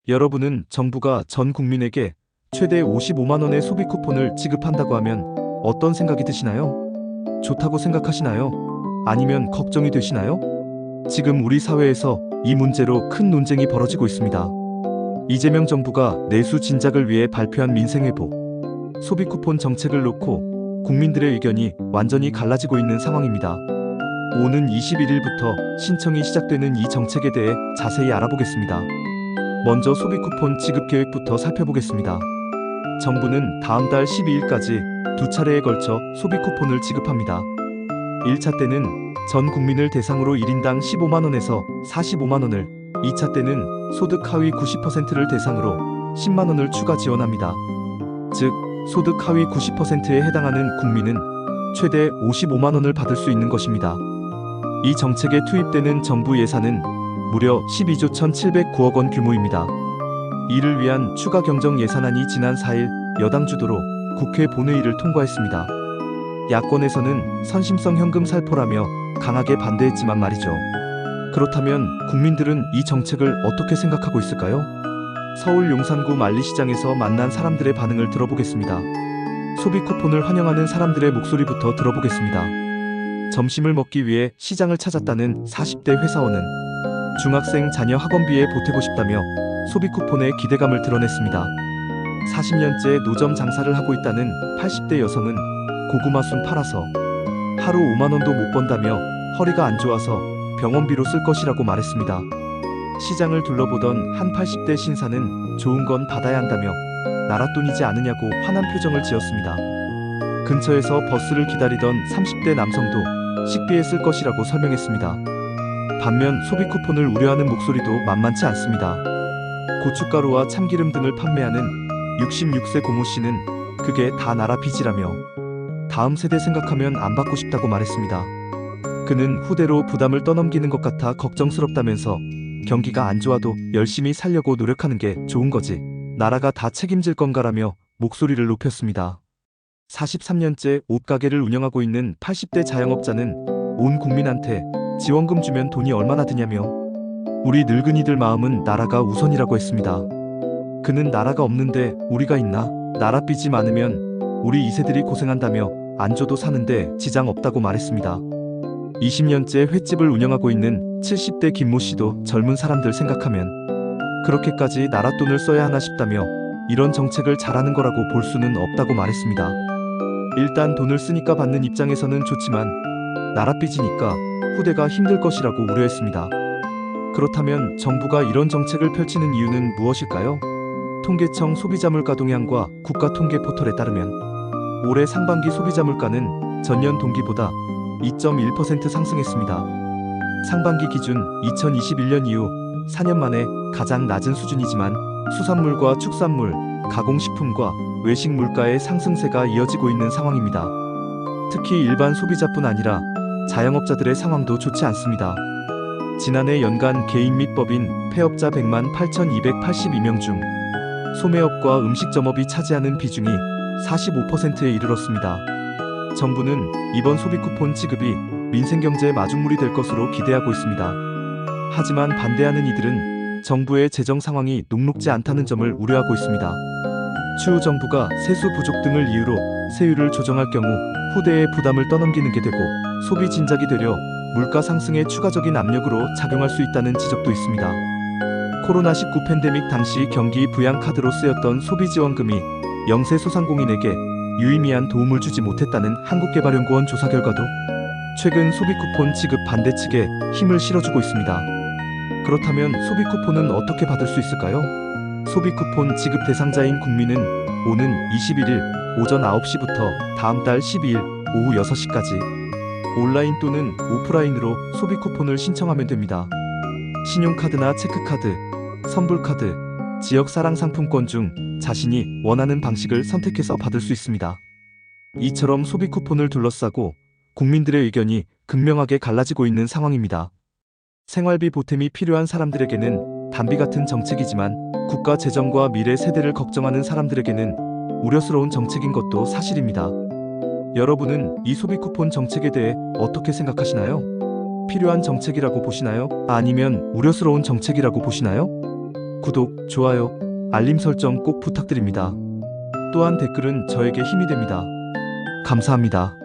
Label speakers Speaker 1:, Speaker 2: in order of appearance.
Speaker 1: 여러분은 정부가 전 국민에게 최대 55만 원의 소비 쿠폰을 지급한다고 하면 어떤 생각이 드시나요? 좋다고 생각하시나요? 아니면 걱정이 되시나요? 지금 우리 사회에서 이 문제로 큰 논쟁이 벌어지고 있습니다. 이재명 정부가 내수 진작을 위해 발표한 민생회복, 소비 쿠폰 정책을 놓고 국민들의 의견이 완전히 갈라지고 있는 상황입니다. 오는 21일부터 신청이 시작되는 이 정책에 대해 자세히 알아보겠습니다. 먼저 소비 쿠폰 지급 계획부터 살펴보겠습니다. 정부는 다음 달 12일까지 두 차례에 걸쳐 소비 쿠폰을 지급합니다. 1차 때는 전 국민을 대상으로 1인당 15만 원에서 45만 원을, 2차 때는 소득 하위 90%를 대상으로 10만 원을 추가 지원합니다. 즉, 소득 하위 90%에 해당하는 국민은 최대 55만 원을 받을 수 있는 것입니다. 이 정책에 투입되는 정부 예산은 무려 12조 1,709억 원 규모입니다. 이를 위한 추가 경정 예산안이 지난 4일 여당 주도로 국회 본회의를 통과했습니다. 야권에서는 선심성 현금 살포라며 강하게 반대했지만 말이죠. 그렇다면 국민들은 이 정책을 어떻게 생각하고 있을까요? 서울 용산구 만리시장에서 만난 사람들의 반응을 들어보겠습니다. 소비 쿠폰을 환영하는 사람들의 목소리부터 들어보겠습니다. 점심을 먹기 위해 시장을 찾았다는 40대 회사원은 중학생 자녀 학원비에 보태고 싶다며 소비 쿠폰에 기대감을 드러냈습니다. 40년째 노점 장사를 하고 있다는 80대 여성은 고구마 순 팔아서 하루 5만 원도 못 번다며 허리가 안 좋아서 병원비로 쓸 것이라고 말했습니다. 시장을 둘러보던 한 80대 신사는 좋은 건 받아야 한다며 나랏돈이지 않으냐고 화난 표정을 지었습니다. 근처에서 버스를 기다리던 30대 남성도 식비에 쓸 것이라고 설명했습니다. 반면 소비 쿠폰을 우려하는 목소리도 만만치 않습니다. 고춧가루와 참기름 등을 판매하는 66세 고모 씨는 그게 다 나라 빚이라며 다음 세대 생각하면 안 받고 싶다고 말했습니다. 그는 후대로 부담을 떠넘기는 것 같아 걱정스럽다면서 경기가 안 좋아도 열심히 살려고 노력하는 게 좋은 거지, 나라가 다 책임질 건가라며 목소리를 높였습니다. 43년째 옷가게를 운영하고 있는 80대 자영업자는 온 국민한테 지원금 주면 돈이 얼마나 드냐며 우리 늙은이들 마음은 나라가 우선이라고 했습니다. 그는 나라가 없는데 우리가 있나? 나라 빚이 많으면 우리 2세들이 고생한다며 안 줘도 사는데 지장 없다고 말했습니다. 20년째 횟집을 운영하고 있는 70대 김모 씨도 젊은 사람들 생각하면 그렇게까지 나랏돈을 써야 하나 싶다며 이런 정책을 잘하는 거라고 볼 수는 없다고 말했습니다. 일단 돈을 쓰니까 받는 입장에서는 좋지만 나라 빚이니까 후대가 힘들 것이라고 우려했습니다. 그렇다면 정부가 이런 정책을 펼치는 이유는 무엇일까요? 통계청 소비자물가 동향과 국가통계 포털에 따르면 올해 상반기 소비자 물가는 전년 동기보다 2.1% 상승했습니다. 상반기 기준 2021년 이후 4년 만에 가장 낮은 수준이지만 수산물과 축산물, 가공식품과 외식 물가의 상승세가 이어지고 있는 상황입니다. 특히 일반 소비자뿐 아니라 자영업자들의 상황도 좋지 않습니다. 지난해 연간 개인 및 법인 폐업자 100만 8,282명 중 소매업과 음식점업이 차지하는 비중이 45%에 이르렀습니다. 정부는 이번 소비 쿠폰 지급이 민생경제의 마중물이 될 것으로 기대하고 있습니다. 하지만 반대하는 이들은 정부의 재정 상황이 녹록지 않다는 점을 우려하고 있습니다. 추후 정부가 세수 부족 등을 이유로 세율을 조정할 경우 후대에 부담을 떠넘기는 게 되고 소비 진작이 되려 물가 상승에 추가적인 압력으로 작용할 수 있다는 지적도 있습니다. 코로나19 팬데믹 당시 경기 부양카드로 쓰였던 소비지원금이 영세 소상공인에게 유의미한 도움을 주지 못했다는 한국개발연구원 조사 결과도 최근 소비 쿠폰 지급 반대 측에 힘을 실어주고 있습니다. 그렇다면 소비 쿠폰은 어떻게 받을 수 있을까요? 소비 쿠폰 지급 대상자인 국민은 오는 21일 오전 9시부터 다음 달 12일 오후 6시까지 온라인 또는 오프라인으로 소비 쿠폰을 신청하면 됩니다. 신용카드나 체크카드, 선불카드, 지역사랑 상품권 중 자신이 원하는 방식을 선택해서 받을 수 있습니다. 이처럼 소비 쿠폰을 둘러싸고 국민들의 의견이 극명하게 갈라지고 있는 상황입니다. 생활비 보탬이 필요한 사람들에게는 단비 같은 정책이지만 국가 재정과 미래 세대를 걱정하는 사람들에게는 우려스러운 정책인 것도 사실입니다. 여러분은 이 소비 쿠폰 정책에 대해 어떻게 생각하시나요? 필요한 정책이라고 보시나요? 아니면 우려스러운 정책이라고 보시나요? 구독, 좋아요, 알림 설정 꼭 부탁드립니다. 또한 댓글은 저에게 힘이 됩니다. 감사합니다.